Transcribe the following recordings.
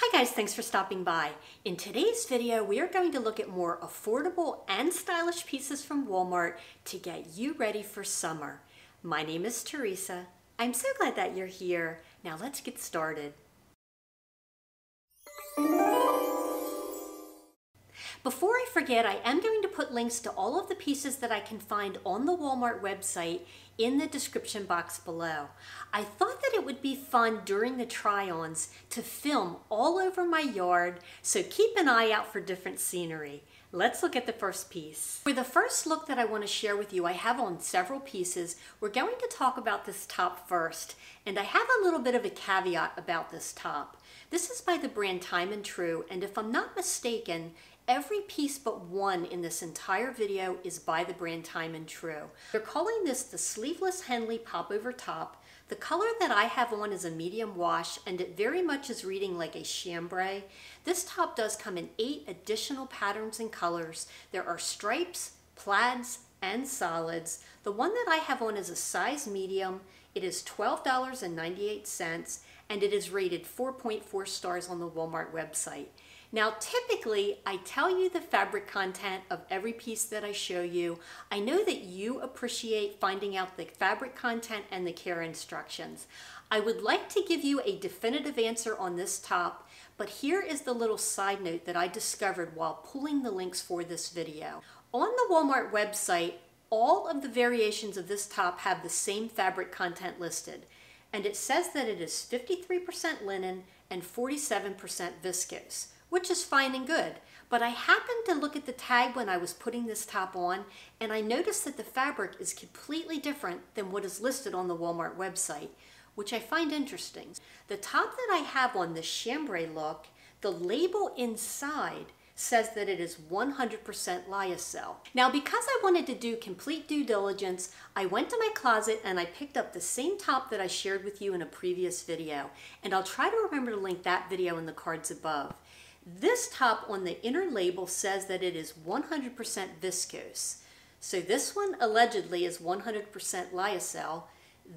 Hi guys, thanks for stopping by. In today's video, we are going to look at more affordable and stylish pieces from Walmart to get you ready for summer. My name is Teresa. I'm so glad that you're here. Now let's get started. Before I forget, I am going to put links to all of the pieces that I can find on the Walmart website in the description box below. I thought that it would be fun during the try-ons to film all over my yard, so keep an eye out for different scenery. Let's look at the first piece. For the first look that I want to share with you, I have on several pieces. We're going to talk about this top first, and I have a little bit of a caveat about this top. This is by the brand Time and Tru, and if I'm not mistaken, every piece but one in this entire video is by the brand Time and Tru. They're calling this the Sleeveless Henley Popover Top. The color that I have on is a medium wash, and it very much is reading like a chambray. This top does come in 8 additional patterns and colors. There are stripes, plaids, and solids. The one that I have on is a size medium. It is $12.98, and it is rated 4.4 stars on the Walmart website. Now, typically, I tell you the fabric content of every piece that I show you. I know that you appreciate finding out the fabric content and the care instructions. I would like to give you a definitive answer on this top, but here is the little side note that I discovered while pulling the links for this video. On the Walmart website, all of the variations of this top have the same fabric content listed, and it says that it is 53% linen and 47% viscose, which is fine and good. But I happened to look at the tag when I was putting this top on, and I noticed that the fabric is completely different than what is listed on the Walmart website, which I find interesting. The top that I have on, the chambray look, the label inside says that it is 100% lyocell. Now, because I wanted to do complete due diligence, I went to my closet and I picked up the same top that I shared with you in a previous video, and I'll try to remember to link that video in the cards above. This top on the inner label says that it is 100% viscose. So this one allegedly is 100% lyocell.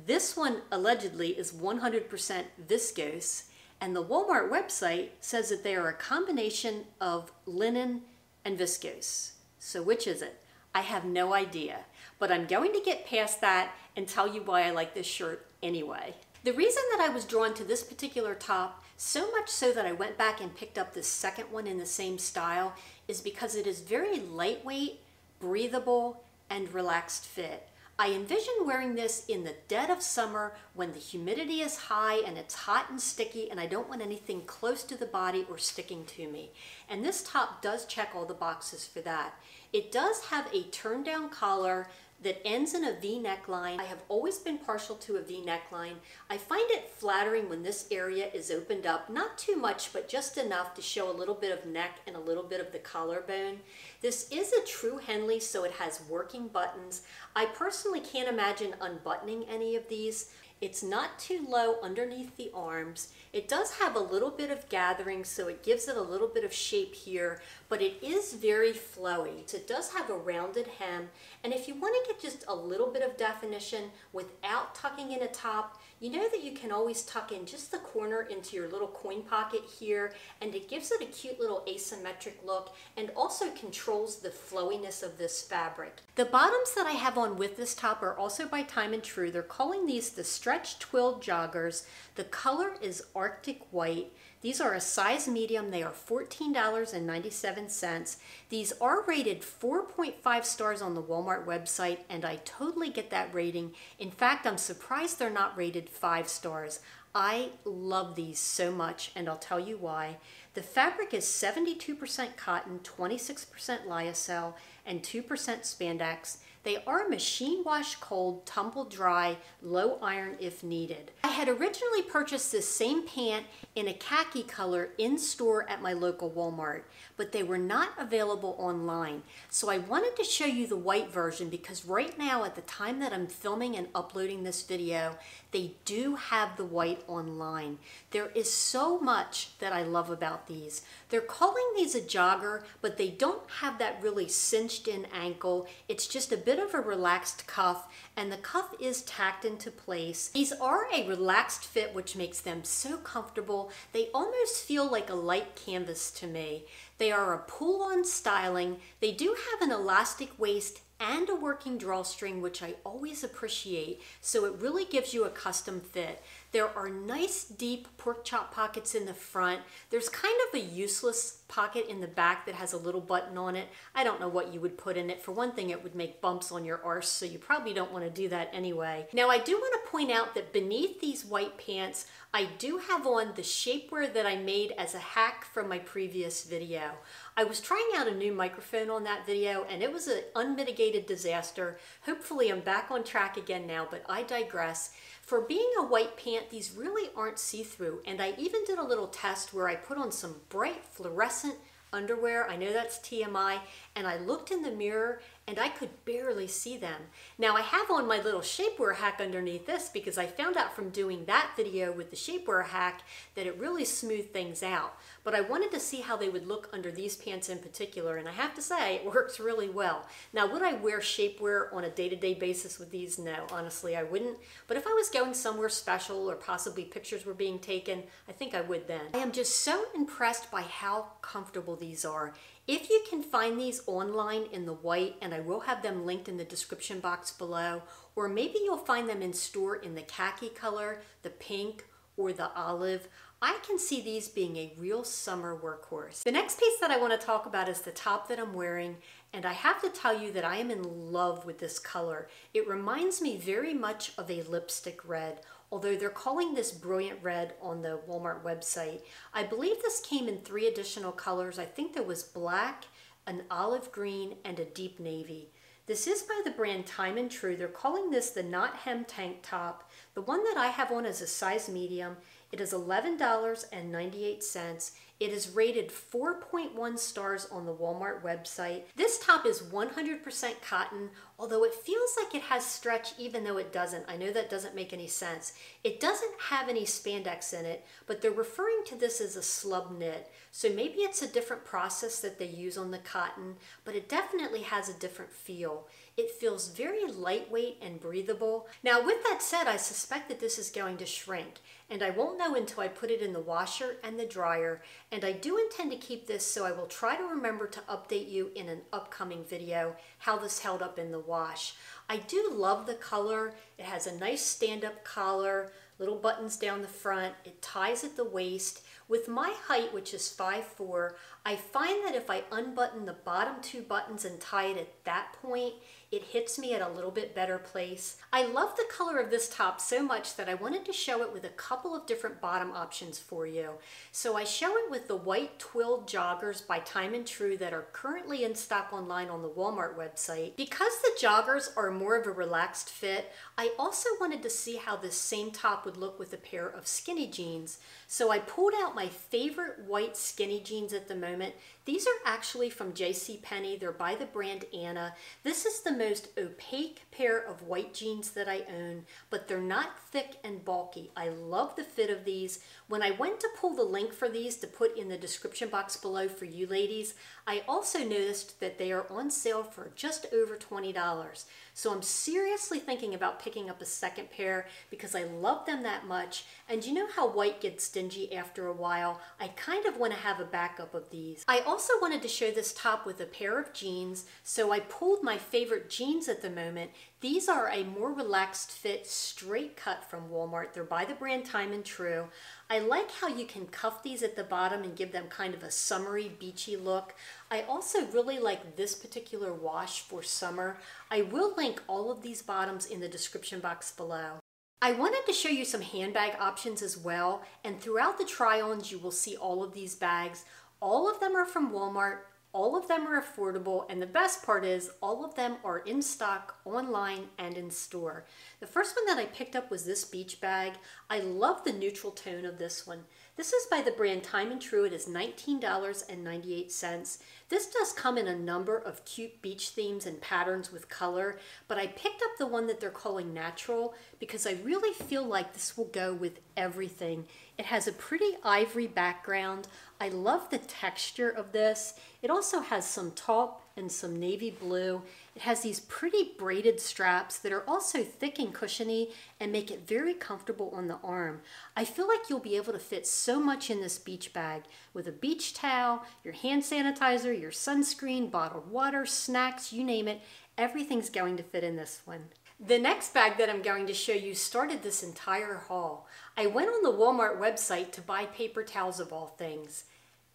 This one allegedly is 100% viscose. And the Walmart website says that they are a combination of linen and viscose. So which is it? I have no idea. But I'm going to get past that and tell you why I like this shirt anyway. The reason that I was drawn to this particular top, so much so that I went back and picked up this second one in the same style, is because it is very lightweight, breathable, and relaxed fit. I envision wearing this in the dead of summer when the humidity is high and it's hot and sticky and I don't want anything close to the body or sticking to me. And this top does check all the boxes for that. It does have a turn down collar that ends in a V neckline. I have always been partial to a V neckline. I find it flattering when this area is opened up, not too much, but just enough to show a little bit of neck and a little bit of the collarbone. This is a true Henley, so it has working buttons. I personally can't imagine unbuttoning any of these. It's not too low underneath the arms. It does have a little bit of gathering, so it gives it a little bit of shape here, but it is very flowy. So it does have a rounded hem, and if you want to get just a little bit of definition without tucking in a top, you know that you can always tuck in just the corner into your little coin pocket here, and it gives it a cute little asymmetric look and also controls the flowiness of this fabric. The bottoms that I have on with this top are also by Time and Tru. They're calling these the Stretch Twill Joggers. The color is Arctic White. These are a size medium. They are $14.97. These are rated 4.5 stars on the Walmart website, and I totally get that rating. In fact, I'm surprised they're not rated 5 stars. I love these so much, and I'll tell you why. The fabric is 72% cotton, 26% lyocell, and 2% spandex. They are machine wash cold, tumble dry, low iron if needed. I had originally purchased this same pant in a khaki color in store at my local Walmart, but they were not available online. So I wanted to show you the white version because right now at the time that I'm filming and uploading this video, they do have the white online. There is so much that I love about these. They're calling these a jogger, but they don't have that really cinched in ankle. It's just a bit bit of a relaxed cuff, and the cuff is tacked into place. These are a relaxed fit, which makes them so comfortable. They almost feel like a light canvas to me. They are a pull-on styling. They do have an elastic waist and a working drawstring, which I always appreciate, so it really gives you a custom fit. There are nice deep pork chop pockets in the front. There's kind of a useless pocket in the back that has a little button on it. I don't know what you would put in it. For one thing, it would make bumps on your arse, so you probably don't want to do that anyway. Now, I do want to point out that beneath these white pants, I do have on the shapewear that I made as a hack from my previous video. I was trying out a new microphone on that video, and it was an unmitigated disaster. Hopefully I'm back on track again now, but I digress. For being a white pant, these really aren't see-through, and I even did a little test where I put on some bright fluorescent underwear. I know that's TMI, and I looked in the mirror and I could barely see them. Now I have on my little shapewear hack underneath this because I found out from doing that video with the shapewear hack that it really smoothed things out. But I wanted to see how they would look under these pants in particular, and I have to say it works really well. Now, would I wear shapewear on a day-to-day basis with these? No, honestly I wouldn't. But if I was going somewhere special or possibly pictures were being taken, I think I would then. I am just so impressed by how comfortable these are. If you can find these online in the white, and I will have them linked in the description box below, or maybe you'll find them in store in the khaki color, the pink, or the olive, I can see these being a real summer workhorse. The next piece that I want to talk about is the top that I'm wearing, and I have to tell you that I am in love with this color. It reminds me very much of a lipstick red, although they're calling this brilliant red on the Walmart website. I believe this came in 3 additional colors. I think there was black, an olive green, and a deep navy. This is by the brand Time and Tru. They're calling this the Knot Hem Tank Top. The one that I have on is a size medium. It is $11.98. It is rated 4.1 stars on the Walmart website. This top is 100% cotton, although it feels like it has stretch even though it doesn't. I know that doesn't make any sense. It doesn't have any spandex in it, but they're referring to this as a slub knit. So maybe it's a different process that they use on the cotton, but it definitely has a different feel. It feels very lightweight and breathable. Now, with that said, I suspect that this is going to shrink, and I won't know until I put it in the washer and the dryer, and I do intend to keep this, so I will try to remember to update you in an upcoming video how this held up in the wash. I do love the color. It has a nice stand-up collar, little buttons down the front. It ties at the waist. With my height, which is 5'4", I find that if I unbutton the bottom 2 buttons and tie it at that point, it hits me at a little bit better place. I love the color of this top so much that I wanted to show it with a couple of different bottom options for you. So I show it with the white twilled joggers by Time and Tru that are currently in stock online on the Walmart website. Because the joggers are more of a relaxed fit, I also wanted to see how this same top would look with a pair of skinny jeans. So I pulled out my favorite white skinny jeans at the moment. These are actually from JCPenney. They're by the brand Anna. This is the most opaque pair of white jeans that I own, but they're not thick and bulky. I love the fit of these. When I went to pull the link for these to put in the description box below for you ladies, I also noticed that they are on sale for just over $20. So I'm seriously thinking about picking up a second pair because I love them that much. And you know how white gets dingy after a while? I kind of want to have a backup of these. I also wanted to show this top with a pair of jeans, so I pulled my favorite jeans at the moment. These are a more relaxed fit, straight cut from Walmart. They're by the brand Time and Tru. I like how you can cuff these at the bottom and give them kind of a summery, beachy look. I also really like this particular wash for summer. I will link all of these bottoms in the description box below. I wanted to show you some handbag options as well, and throughout the try-ons you will see all of these bags. All of them are from Walmart. All of them are affordable, and the best part is all of them are in stock online and in store. The first one that I picked up was this beach bag. I love the neutral tone of this one. This is by the brand Time and Tru. It is $19.98. This does come in a number of cute beach themes and patterns with color, but I picked up the one that they're calling natural because I really feel like this will go with everything. It has a pretty ivory background. I love the texture of this. It also has some taupe and some navy blue. It has these pretty braided straps that are also thick and cushiony and make it very comfortable on the arm. I feel like you'll be able to fit so much in this beach bag with a beach towel, your hand sanitizer, your sunscreen, bottled water, snacks, you name it. Everything's going to fit in this one. The next bag that I'm going to show you started this entire haul. I went on the Walmart website to buy paper towels of all things,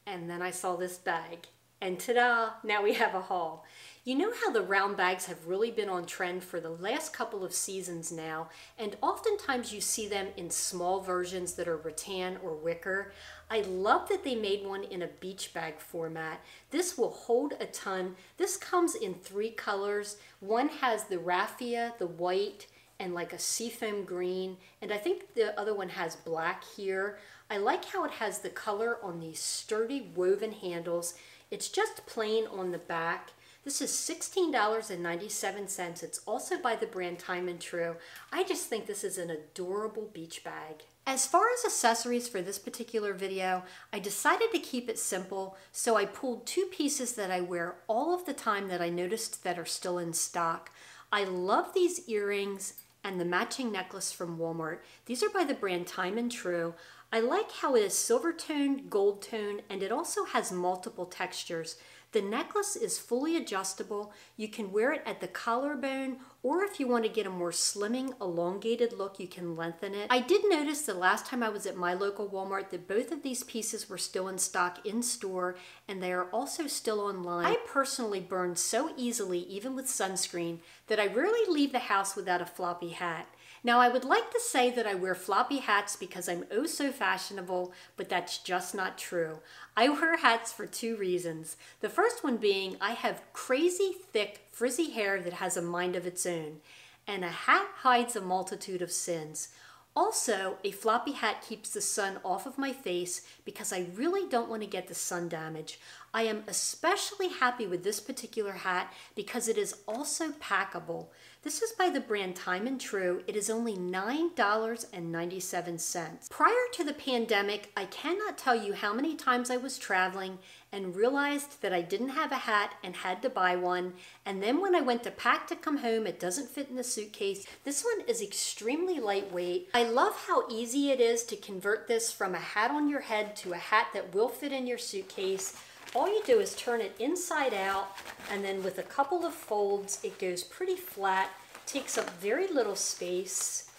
and then I saw this bag. And ta-da, now we have a haul. You know how the round bags have really been on trend for the last couple of seasons now, and oftentimes you see them in small versions that are rattan or wicker. I love that they made one in a beach bag format. This will hold a ton. This comes in 3 colors. One has the raffia, the white, and like a seafoam green, and I think the other one has black here. I like how it has the color on these sturdy woven handles. It's just plain on the back. This is $16.97. It's also by the brand Time and Tru. I just think this is an adorable beach bag. As far as accessories for this particular video, I decided to keep it simple, so I pulled 2 pieces that I wear all of the time that I noticed that are still in stock. I love these earrings and the matching necklace from Walmart. These are by the brand Time and Tru. I like how it is silver toned, gold toned, and it also has multiple textures. The necklace is fully adjustable. You can wear it at the collarbone, or if you want to get a more slimming, elongated look, you can lengthen it. I did notice the last time I was at my local Walmart that both of these pieces were still in stock in store, and they are also still online. I personally burn so easily, even with sunscreen, that I rarely leave the house without a floppy hat. Now, I would like to say that I wear floppy hats because I'm oh so fashionable, but that's just not true. I wear hats for 2 reasons. The first one being I have crazy thick frizzy hair that has a mind of its own, and a hat hides a multitude of sins. Also, a floppy hat keeps the sun off of my face because I really don't want to get the sun damage. I am especially happy with this particular hat because it is also packable. This is by the brand Time and Tru. It is only $9.97. Prior to the pandemic, I cannot tell you how many times I was traveling and realized that I didn't have a hat and had to buy one. And then when I went to pack to come home, it doesn't fit in the suitcase. This one is extremely lightweight. I love how easy it is to convert this from a hat on your head to a hat that will fit in your suitcase. All you do is turn it inside out, and then with a couple of folds, it goes pretty flat, takes up very little space,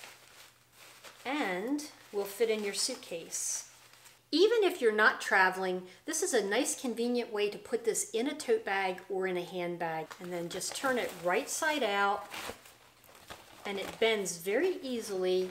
and will fit in your suitcase. Even if you're not traveling, this is a nice convenient way to put this in a tote bag or in a handbag. And then just turn it right side out, and it bends very easily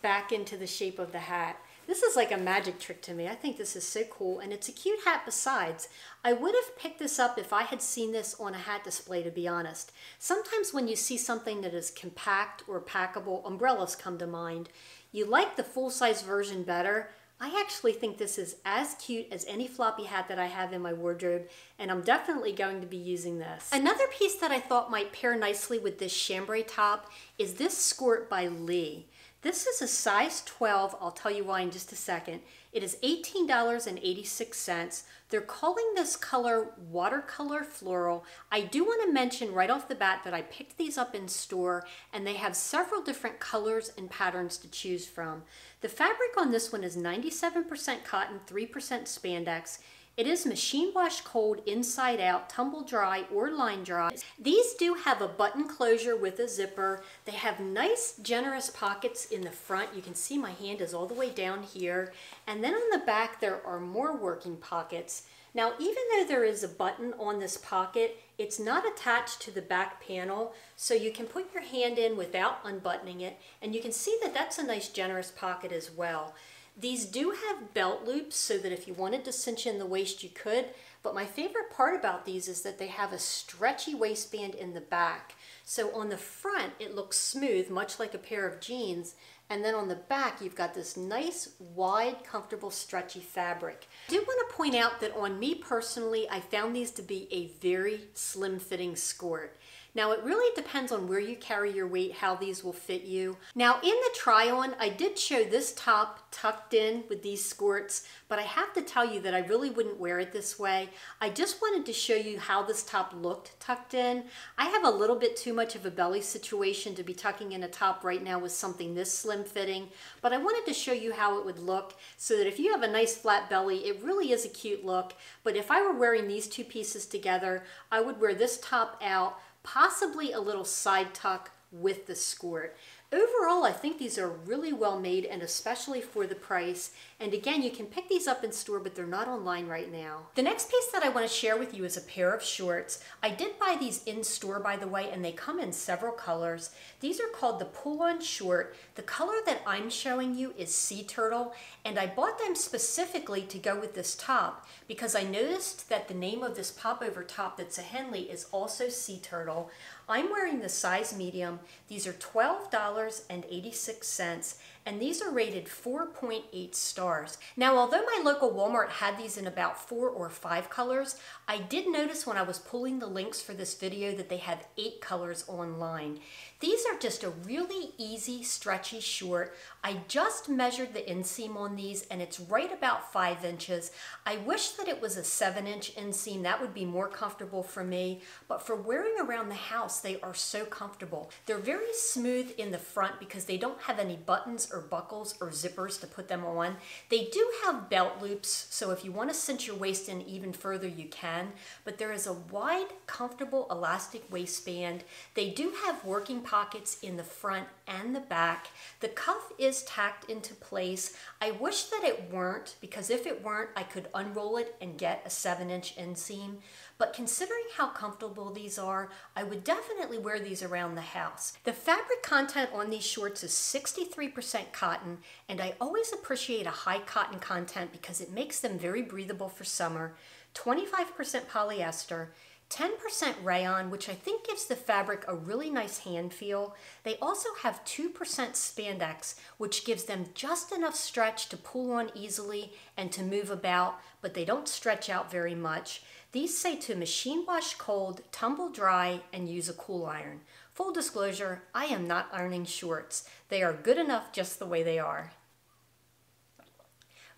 back into the shape of the hat. This is like a magic trick to me. I think this is so cool, and it's a cute hat besides. I would have picked this up if I had seen this on a hat display, to be honest. Sometimes when you see something that is compact or packable, umbrellas come to mind. You like the full-size version better. I actually think this is as cute as any floppy hat that I have in my wardrobe, and I'm definitely going to be using this. Another piece that I thought might pair nicely with this chambray top is this skirt by Lee. This is a size 12, I'll tell you why in just a second. It is $18.86. They're calling this color watercolor floral. I do want to mention right off the bat that I picked these up in store, and they have several different colors and patterns to choose from. The fabric on this one is 97% cotton, 3% spandex. It is machine wash cold inside out, tumble dry or line dry. These do have a button closure with a zipper. They have nice generous pockets in the front. You can see my hand is all the way down here. And then on the back there are more working pockets. Now even though there is a button on this pocket, it's not attached to the back panel, so you can put your hand in without unbuttoning it. And you can see that that's a nice generous pocket as well. These do have belt loops so that if you wanted to cinch in the waist you could, but my favorite part about these is that they have a stretchy waistband in the back. So on the front it looks smooth, much like a pair of jeans, and then on the back you've got this nice, wide, comfortable, stretchy fabric. I do want to point out that on me personally, I found these to be a very slim-fitting skirt. Now it really depends on where you carry your weight, how these will fit you. Now in the try on, I did show this top tucked in with these skirts, but I have to tell you that I really wouldn't wear it this way. I just wanted to show you how this top looked tucked in. I have a little bit too much of a belly situation to be tucking in a top right now with something this slim fitting, but I wanted to show you how it would look so that if you have a nice flat belly, it really is a cute look. But if I were wearing these two pieces together, I would wear this top out, possibly a little side tuck with the skirt. Overall, I think these are really well made, and especially for the price. And again, you can pick these up in store, but they're not online right now. The next piece that I want to share with you is a pair of shorts. I did buy these in store, by the way, and they come in several colors. These are called the pull-on short. The color that I'm showing you is Sea Turtle, and I bought them specifically to go with this top because I noticed that the name of this pop-over top that's a Henley is also Sea Turtle. I'm wearing the size medium. These are $12.86, and these are rated 4.8 stars. Now, although my local Walmart had these in about 4 or 5 colors, I did notice when I was pulling the links for this video that they have 8 colors online. These are just a really easy, stretchy short. I just measured the inseam on these, and it's right about 5 inches. I wish that it was a 7-inch inseam. That would be more comfortable for me, but for wearing around the house, they are so comfortable. They're very smooth in the front because they don't have any buttons or buckles or zippers to put them on. They do have belt loops, so if you want to cinch your waist in even further, you can, but there is a wide, comfortable, elastic waistband. They do have working pockets in the front and the back. The cuff is tacked into place. I wish that it weren't, because if it weren't, I could unroll it and get a 7-inch inseam. But considering how comfortable these are, I would definitely wear these around the house. The fabric content on these shorts is 63% cotton, and I always appreciate a high cotton content because it makes them very breathable for summer. 25% polyester, 10% rayon, which I think gives the fabric a really nice hand feel. They also have 2% spandex, which gives them just enough stretch to pull on easily and to move about, but they don't stretch out very much. These say to machine wash cold, tumble dry, and use a cool iron. Full disclosure, I am not ironing shorts. They are good enough just the way they are.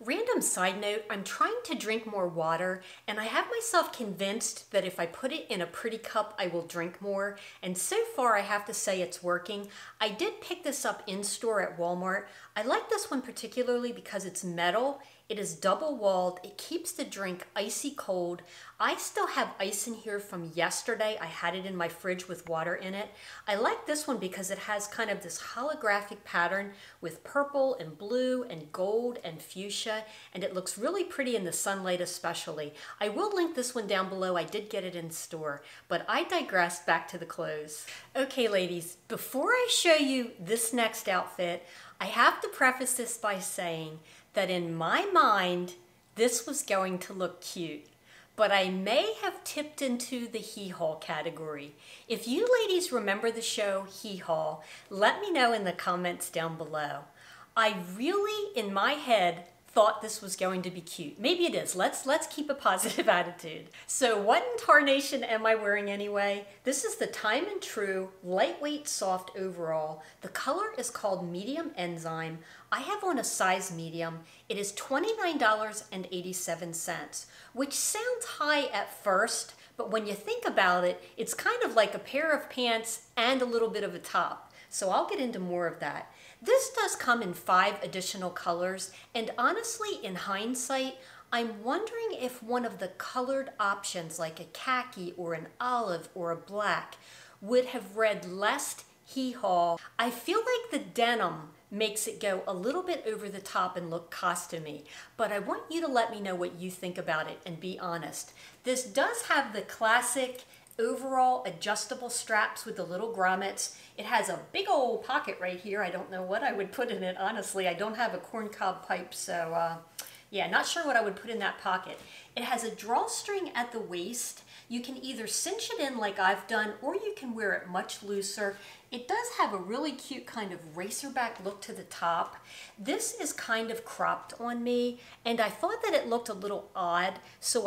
Random side note, I'm trying to drink more water, and I have myself convinced that if I put it in a pretty cup, I will drink more, and so far I have to say it's working. I did pick this up in store at Walmart. I like this one particularly because it's metal. It is double walled. It keeps the drink icy cold. I still have ice in here from yesterday. I had it in my fridge with water in it. I like this one because it has kind of this holographic pattern with purple and blue and gold and fuchsia, and it looks really pretty in the sunlight especially. I will link this one down below. I did get it in store, but I digress. Back to the clothes. Okay, ladies, before I show you this next outfit, I have to preface this by saying that in my mind, this was going to look cute, but I may have tipped into the hee-haw category. If you ladies remember the show Hee-Haw, let me know in the comments down below. I really, in my head, thought this was going to be cute. Maybe it is. Let's keep a positive attitude. So what in tarnation am I wearing anyway? This is the Time and Tru lightweight soft overall. The color is called Medium Enzyme. I have on a size medium. It is $29.87, which sounds high at first, but when you think about it, it's kind of like a pair of pants and a little bit of a top. So I'll get into more of that. This does come in 5 additional colors, and honestly, in hindsight, I'm wondering if one of the colored options, like a khaki or an olive or a black, would have read less hee-haw. I feel like the denim makes it go a little bit over the top and look costumey, but I want you to let me know what you think about it and be honest. This does have the classic overall adjustable straps with the little grommets. It has a big old pocket right here. I don't know what I would put in it, honestly. I don't have a corncob pipe, so Yeah, not sure what I would put in that pocket. It has a drawstring at the waist. You can either cinch it in like I've done, or you can wear it much looser. It does have a really cute kind of racerback look to the top. This is kind of cropped on me, and I thought that it looked a little odd, so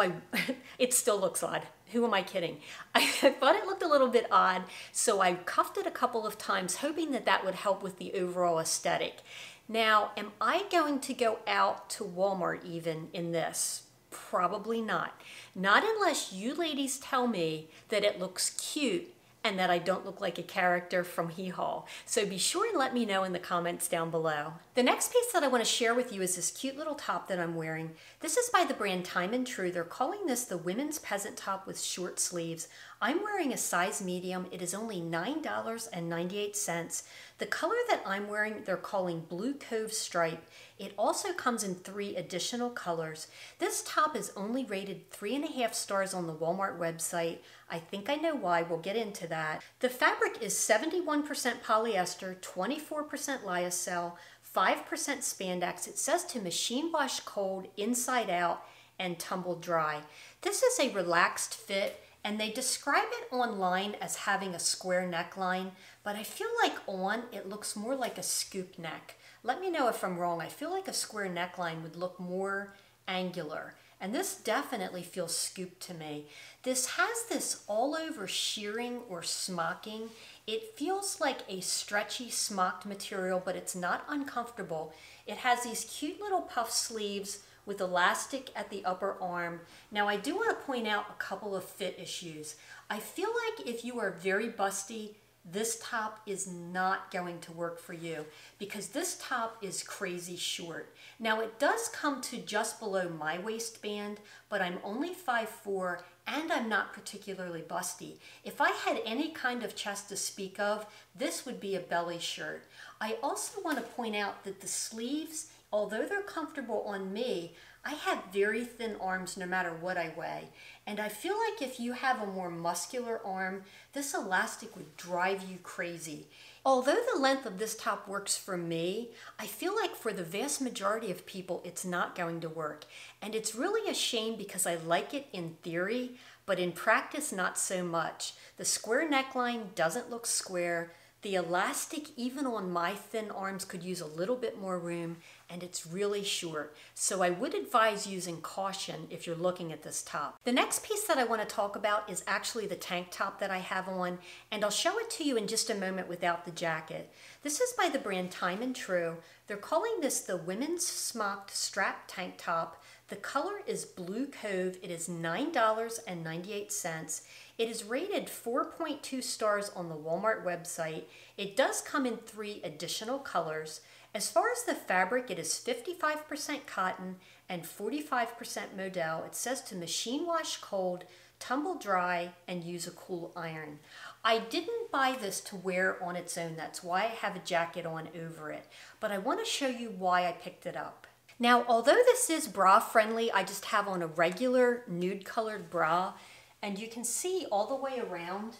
it still looks odd. Who am I kidding? I thought it looked a little bit odd, so I cuffed it a couple of times, hoping that that would help with the overall aesthetic. Now, am I going to go out to Walmart even in this? Probably not. Not unless you ladies tell me that it looks cute and that I don't look like a character from Hee Haw. So be sure and let me know in the comments down below. The next piece that I want to share with you is this cute little top that I'm wearing. This is by the brand Time and Tru. They're calling this the women's peasant top with short sleeves. I'm wearing a size medium. It is only $9.98. The color that I'm wearing, they're calling Blue Cove Stripe. It also comes in 3 additional colors. This top is only rated 3.5 stars on the Walmart website. I think I know why. We'll get into that. The fabric is 71% polyester, 24% lyocell, 5% spandex. It says to machine wash cold, inside out, and tumble dry. This is a relaxed fit, and they describe it online as having a square neckline, but I feel like on it looks more like a scoop neck. Let me know if I'm wrong. I feel like a square neckline would look more angular, and this definitely feels scooped to me. This has this all over shearing or smocking. It feels like a stretchy smocked material, but it's not uncomfortable. It has these cute little puff sleeves with elastic at the upper arm. Now I do want to point out a couple of fit issues. I feel like if you are very busty, this top is not going to work for you because this top is crazy short. Now it does come to just below my waistband, but I'm only 5'4" and I'm not particularly busty. If I had any kind of chest to speak of, this would be a belly shirt. I also want to point out that the sleeves, although they're comfortable on me, I have very thin arms no matter what I weigh. And I feel like if you have a more muscular arm, this elastic would drive you crazy. Although the length of this top works for me, I feel like for the vast majority of people, it's not going to work. And it's really a shame because I like it in theory, but in practice, not so much. The square neckline doesn't look square. The elastic, even on my thin arms, could use a little bit more room, and it's really short. So I would advise using caution if you're looking at this top. The next piece that I want to talk about is actually the tank top that I have on, and I'll show it to you in just a moment without the jacket. This is by the brand Time and Tru. They're calling this the women's smocked strap tank top. The color is Blue Cove. It is $9.98. It is rated 4.2 stars on the Walmart website. It does come in 3 additional colors. As far as the fabric, it is 55% cotton and 45% modal. It says to machine wash cold, tumble dry, and use a cool iron. I didn't buy this to wear on its own. That's why I have a jacket on over it. But I want to show you why I picked it up. Now, although this is bra friendly, I just have on a regular nude colored bra, and you can see all the way around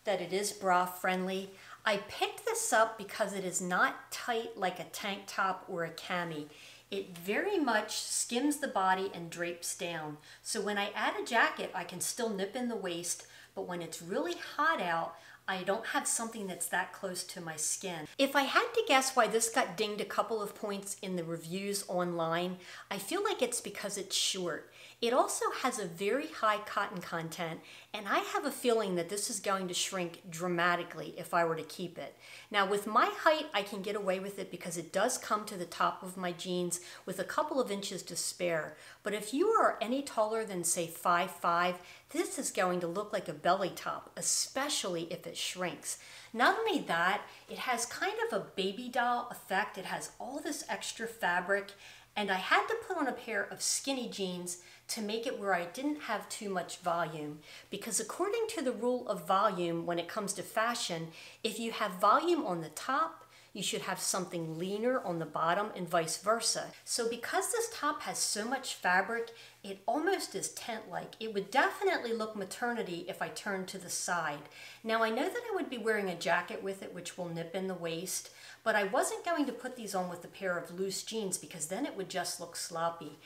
that it is bra friendly. I picked this up because it is not tight like a tank top or a cami. It very much skims the body and drapes down. So when I add a jacket, I can still nip in the waist, but when it's really hot out, I don't have something that's that close to my skin. If I had to guess why this got dinged a couple of points in the reviews online, I feel like it's because it's short. It also has a very high cotton content, and I have a feeling that this is going to shrink dramatically if I were to keep it. Now with my height, I can get away with it because it does come to the top of my jeans with a couple of inches to spare. But if you are any taller than say 5'5", this is going to look like a belly top, especially if it shrinks. Not only that, it has kind of a baby doll effect. It has all this extra fabric, and I had to put on a pair of skinny jeans to make it where I didn't have too much volume, because according to the rule of volume when it comes to fashion, if you have volume on the top, you should have something leaner on the bottom and vice versa. So because this top has so much fabric, it almost is tent-like. It would definitely look maternity if I turned to the side. Now I know that I would be wearing a jacket with it, which will nip in the waist, but I wasn't going to put these on with a pair of loose jeans because then it would just look sloppy.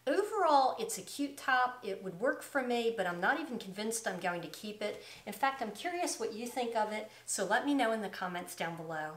Overall, it's a cute top. It would work for me, but I'm not even convinced I'm going to keep it. In fact, I'm curious what you think of it, so let me know in the comments down below.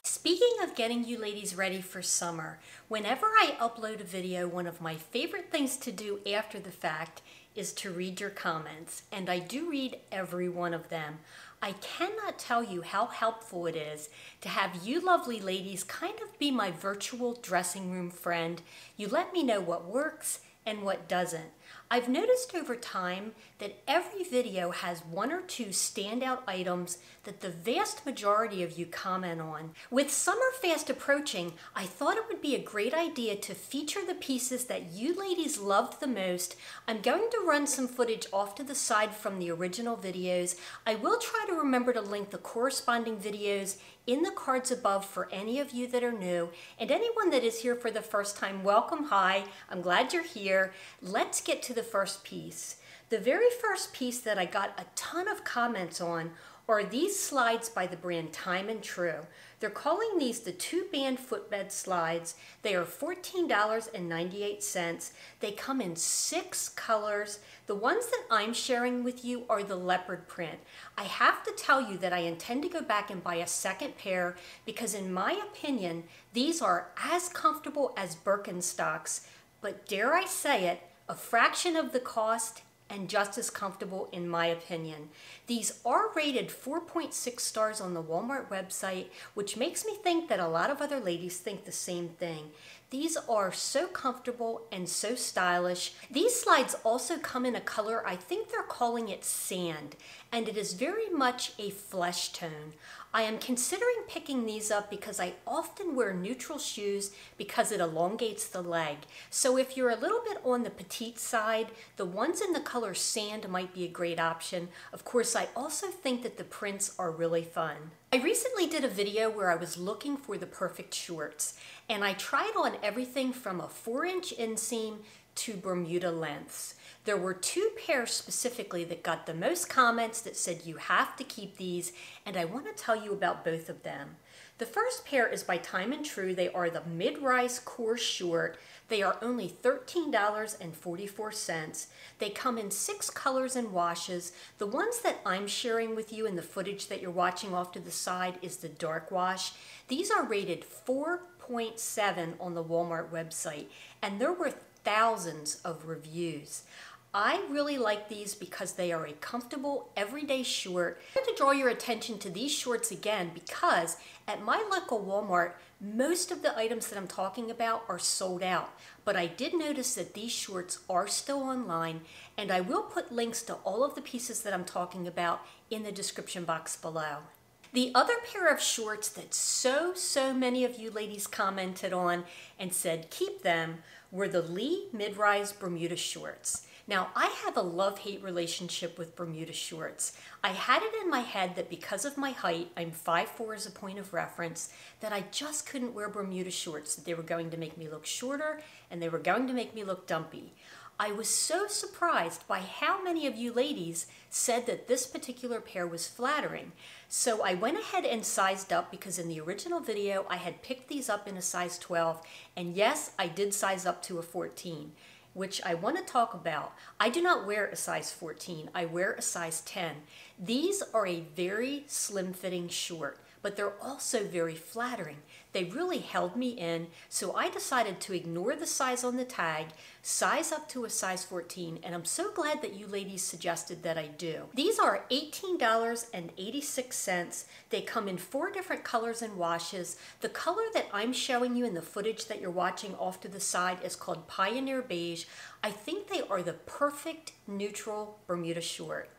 Speaking of getting you ladies ready for summer, whenever I upload a video, one of my favorite things to do after the fact is to read your comments, and I do read every one of them. I cannot tell you how helpful it is to have you lovely ladies kind of be my virtual dressing room friend. You let me know what works and what doesn't. I've noticed over time that every video has one or two standout items that the vast majority of you comment on. With summer fast approaching, I thought it would be a great idea to feature the pieces that you ladies loved the most. I'm going to run some footage off to the side from the original videos. I will try to remember to link the corresponding videos in the cards above for any of you that are new, and anyone that is here for the first time, welcome, hi, I'm glad you're here. Let's get to the first piece. The very first piece that I got a ton of comments on are these slides by the brand Time and Tru. They're calling these the 2-band footbed slides. They are $14.98. They come in 6 colors. The ones that I'm sharing with you are the leopard print. I have to tell you that I intend to go back and buy a second pair because in my opinion, these are as comfortable as Birkenstocks, but dare I say it, a fraction of the cost and just as comfortable in my opinion. These are rated 4.6 stars on the Walmart website, which makes me think that a lot of other ladies think the same thing. These are so comfortable and so stylish. These slides also come in a color, I think they're calling it sand, and it is very much a flesh tone. I am considering picking these up because I often wear neutral shoes because it elongates the leg. So if you're a little bit on the petite side, the ones in the color sand might be a great option. Of course, I also think that the prints are really fun. I recently did a video where I was looking for the perfect shorts, and I tried on everything from a 4-inch inseam to Bermuda lengths. There were 2 pairs specifically that got the most comments that said you have to keep these, and I want to tell you about both of them. The first pair is by Time and Tru. They are the mid-rise core short. They are only $13.44. They come in 6 colors and washes. The ones that I'm sharing with you in the footage that you're watching off to the side is the dark wash. These are rated 4.7 on the Walmart website, and there were thousands of reviews. I really like these because they are a comfortable everyday short. I want to draw your attention to these shorts again because at my local Walmart, most of the items that I'm talking about are sold out. But I did notice that these shorts are still online, and I will put links to all of the pieces that I'm talking about in the description box below. The other pair of shorts that so many of you ladies commented on and said keep them were the Lee mid-rise Bermuda shorts. Now, I have a love-hate relationship with Bermuda shorts. I had it in my head that because of my height, I'm 5'4" as a point of reference, that I just couldn't wear Bermuda shorts, that they were going to make me look shorter and they were going to make me look dumpy. I was so surprised by how many of you ladies said that this particular pair was flattering. So I went ahead and sized up because in the original video, I had picked these up in a size 12, and yes, I did size up to a 14. Which I want to talk about. I do not wear a size 14, I wear a size 10. These are a very slim-fitting short, but they're also very flattering. They really held me in, so I decided to ignore the size on the tag, size up to a size 14, and I'm so glad that you ladies suggested that I do. These are $18.86. They come in 4 different colors and washes. The color that I'm showing you in the footage that you're watching off to the side is called Pioneer Beige. I think they are the perfect neutral Bermuda short.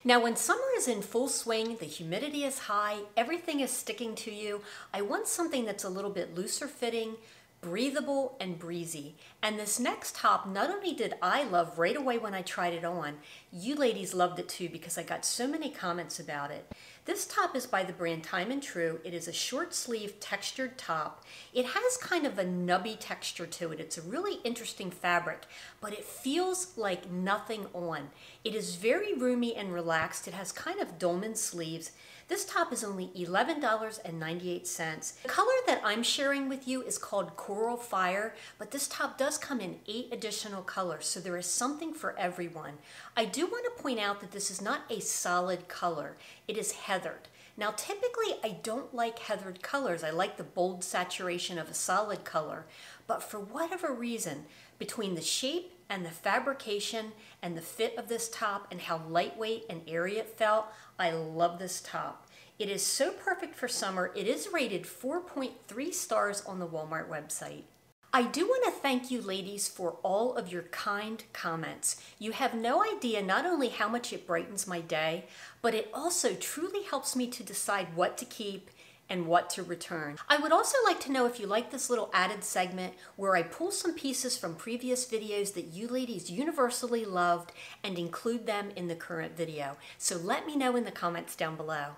Now, when summer is in full swing, the humidity is high, everything is sticking to you, I want something that's a little bit looser fitting, breathable, and breezy. And this next top, not only did I love right away when I tried it on, you ladies loved it too because I got so many comments about it. This top is by the brand Time and Tru. It is a short sleeve textured top. It has kind of a nubby texture to it. It's a really interesting fabric, but it feels like nothing on. It is very roomy and relaxed. It has kind of dolman sleeves. This top is only $11.98. The color that I'm sharing with you is called Coral Fire, but this top does come in 8 additional colors, so there is something for everyone. I do want to point out that this is not a solid color. It is heathered. Now, typically, I don't like heathered colors. I like the bold saturation of a solid color, but for whatever reason, between the shape and the fabrication and the fit of this top and how lightweight and airy it felt, I love this top. It is so perfect for summer. It is rated 4.3 stars on the Walmart website. I do want to thank you ladies for all of your kind comments. You have no idea not only how much it brightens my day, but it also truly helps me to decide what to keep and what to return. I would also like to know if you like this little added segment where I pull some pieces from previous videos that you ladies universally loved and include them in the current video. So let me know in the comments down below.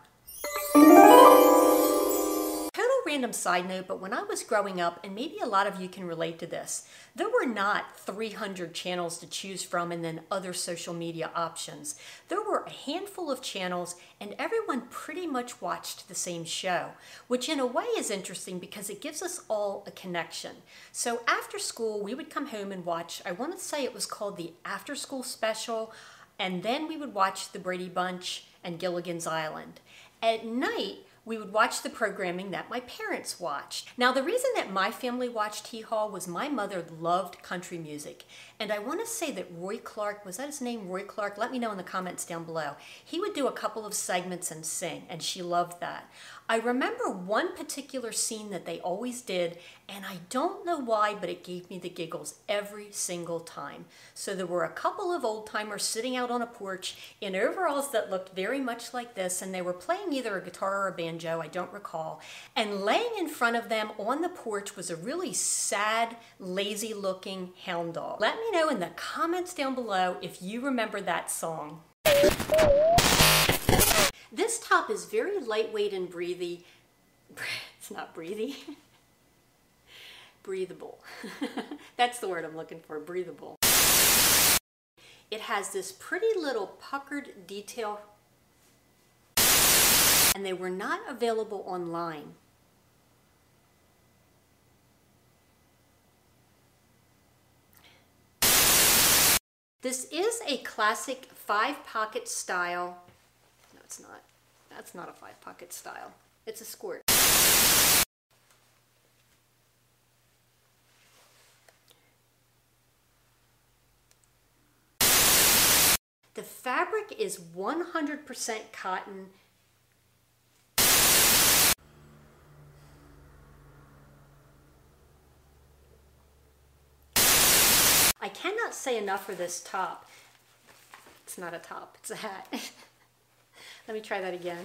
Total random side note, but when I was growing up, and maybe a lot of you can relate to this, there were not 300 channels to choose from and then other social media options. There were a handful of channels and everyone pretty much watched the same show, which in a way is interesting because it gives us all a connection. So after school, we would come home and watch, I want to say it was called the After School Special, and then we would watch The Brady Bunch and Gilligan's Island. At night, we would watch the programming that my parents watched. Now, the reason that my family watched Hee Haw was my mother loved country music. And I want to say that Roy Clark, was that his name, Roy Clark? Let me know in the comments down below. He would do a couple of segments and sing, and she loved that. I remember one particular scene that they always did, and I don't know why, but it gave me the giggles every single time. So there were a couple of old-timers sitting out on a porch in overalls that looked very much like this, and they were playing either a guitar or a banjo, I don't recall, and laying in front of them on the porch was a really sad, lazy-looking hound dog. Let me know in the comments down below if you remember that song. This top is very lightweight and breathy. It's not breathy. Breathable. That's the word I'm looking for, breathable. It has this pretty little puckered detail, and they were not available online. This is a classic 5-pocket style. No, it's not. That's not a 5-pocket style. It's a squirt. The fabric is 100% cotton. I cannot say enough for this top. It's not a top, it's a hat. Let me try that again.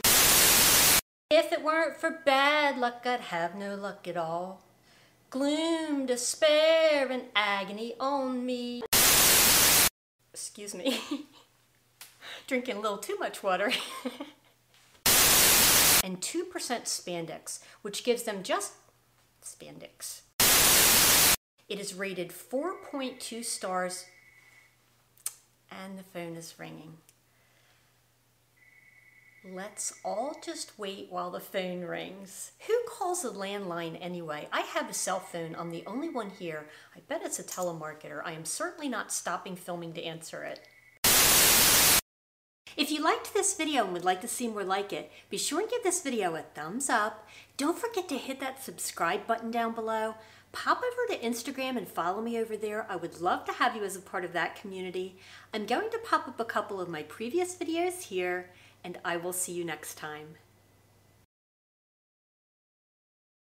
If it weren't for bad luck, I'd have no luck at all. Gloom, despair, and agony on me. Excuse me. Drinking a little too much water. And 2% spandex, which gives them just spandex. It is rated 4.2 stars, and the phone is ringing. Let's all just wait while the phone rings. Who calls a landline anyway? I have a cell phone. I'm the only one here. I bet it's a telemarketer. I am certainly not stopping filming to answer it. If you liked this video and would like to see more like it, be sure and give this video a thumbs up. Don't forget to hit that subscribe button down below. Pop over to Instagram and follow me over there. I would love to have you as a part of that community. I'm going to pop up a couple of my previous videos here, and I will see you next time.